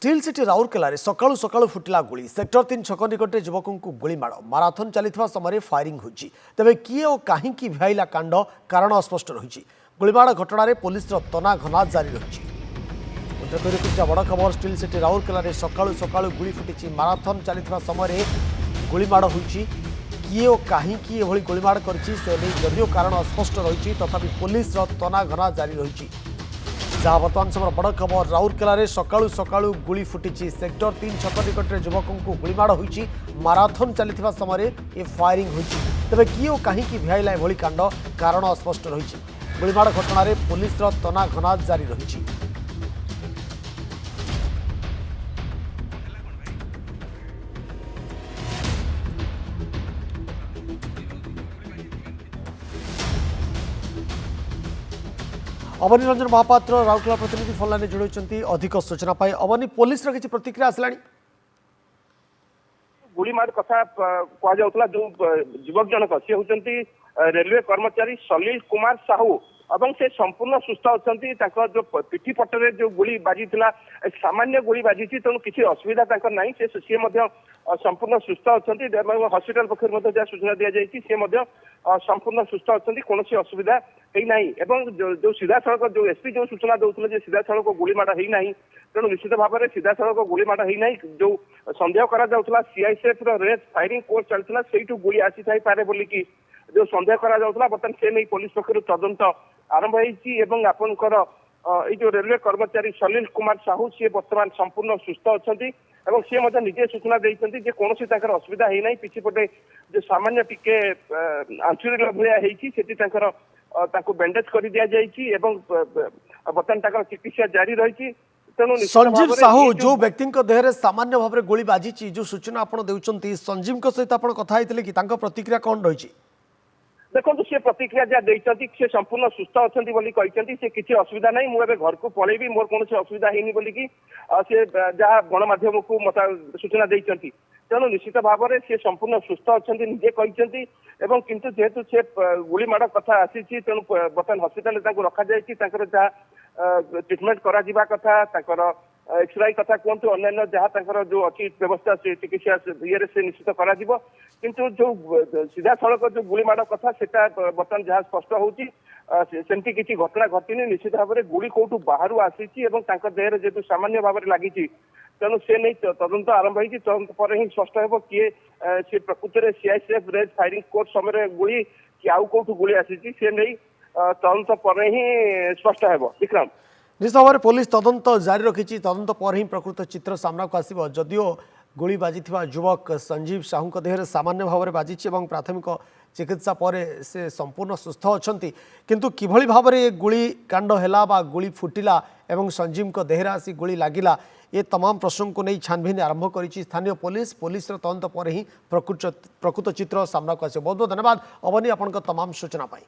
Steel city Rourkela सकाळू सकाळू फुटिला गुली sector 3 छक निकटे युवक को गुलीमाड़ माराथन चलता समय फायरिंग होती तेज किए और कहीं भिआईला कांड कारण अस्पष्ट रही गुलीमाड़ घटना पुलिस तना घना जारी रही बड़ खबर स्टील सिटी राउरकेला सकाळू सकाळू गुली फुटी माराथन चलता समय गुलीमाड़ होती किए और कहीं गुलीमाड़ कर जदिव कारण अस्पष्ट रही तथापि पुलिस तना घना जारी रही जहाँ बर्तमान समय बड़ खबर राउरकेला सकाळू सकाळू गुली फुटी सेक्टर 3 छक निकटे युवक को गुलीमाड़ होती माराथन चलता समय ये फायरिंग होती तेज किए और कहीं भिआईला एभली कांड कारण अस्पष्ट रही गुलीमाड़ घटना पुलिस तना घना जारी रही अवनी रंजन महापात्र राउरकेला प्रतिनिधि फोन लाइन जोड़ी अधिक सूचना पाए अवनी पुलिस किसी प्रतिक्रिया आसला गुलीमाड़ कथा कहुला जो युवक जनक सी होती रेलवे कर्मचारी सलील कुमार साहू और से संपूर्ण सुस्थ अच्छा जो पिठी पटरे जो गुली बाजी सामान्य गुली बाजी तेणु किसी असुविधा ना सी संपूर्ण सुस्थ अच्छा हॉस्पिटल पक्ष जहाँ सूचना दि जाए संपूर्ण सुस्थ अच्छा कौन असुविधा है जो सीधा सड़क जो एसपी जो सूचना दूसरे सीधा सड़क गुलीमाड़ है तेणु निश्चित भाव में सीधा सड़क गुलीमाड़ है जो सन्देह करा सीआईएसएफ रेड फायरिंग कोर्स चलता से गुली आसी थाईपे बोलिकी जो सन्देह करा बर्तमान से नहीं पुलिस पक्ष तदंत आरंभ होकर जो रेलवे कर्मचारी सलील कुमार साहू सी बर्तमान संपूर्ण सुस्थ अच्छा सी निजे सूचना देते कौन असुविधा है पिछपटे जो सामान्य टिके आंचुरी भाया बैंडेज कर दि जाए बर्तमान चिकित्सा जारी रही संजीव साहू जो व्यक्ति देहरे सामान्य भाव में गोली बाजी जो सूचना आप संजीव सहित आप कथा कि प्रतिक्रिया कौन रही देखो सी प्रतिक्रिया जहाँ देती सी संपूर्ण सुस्थ अच्छा से किसी असुविधा नहीं मुझे घर को पलैबी मोर कौन असुविधा है बोलिकी सी जहाँ गणमाध्यम को मत सूचना देती तेणु निश्चित भाव में सी संपूर्ण सुस्थ अच्छा निजे कहते किंतु जेहेतु से गुलीमाड़ कथा आसी तेणु बर्तमान हस्पिटाल रखा जहाँ ट्रिटमेंट करा कथा एक्सरे कथा कहतु अन्य जहाँ जो अच्छी व्यवस्था से चिकित्सा ये से निश्चित करा किंतु जो सीधा सड़क जो गुलीमाड़ कथा से बर्तमान जहाँ स्पष्ट होमती किसी घटना घटनी निश्चित भाव में गुली कौटू बाहर आसी देहरे जेहतु सामान्य भाव में लगी तेणु से नहीं तदंत आरंभ होती तदंत पर ही स्पष्ट हो किए सी प्रकृत में सीआईएसएफ रेड फायरिंग कोर्स समय गुली कि आउ कौटू गुली आसी से नहीं तदंत पर ही स्पष्ट हो विक्रम निश्चित भाव में पुलिस तदंत जारी रखी तदंत पर ही प्रकृत चित्र सामना को आसो जदिओ गुली बाजी युवक संजीव साहू देहरे सामान्य भाव में बाजी प्राथमिक चिकित्सा पर से संपूर्ण सुस्थ अच्छा किंतु किभली भाव में गुली कांड है गुली फुटिला एवं संजीव देहरे आसी गुली लगिला ये तमाम प्रश्न को नहीं छानबीन आरंभ कर स्थानीय पुलिस तदंत पर ही प्रकृत चित्र सामना को आस बहुत बहुत धन्यवाद अवनी आपण तमाम सूचना पाई।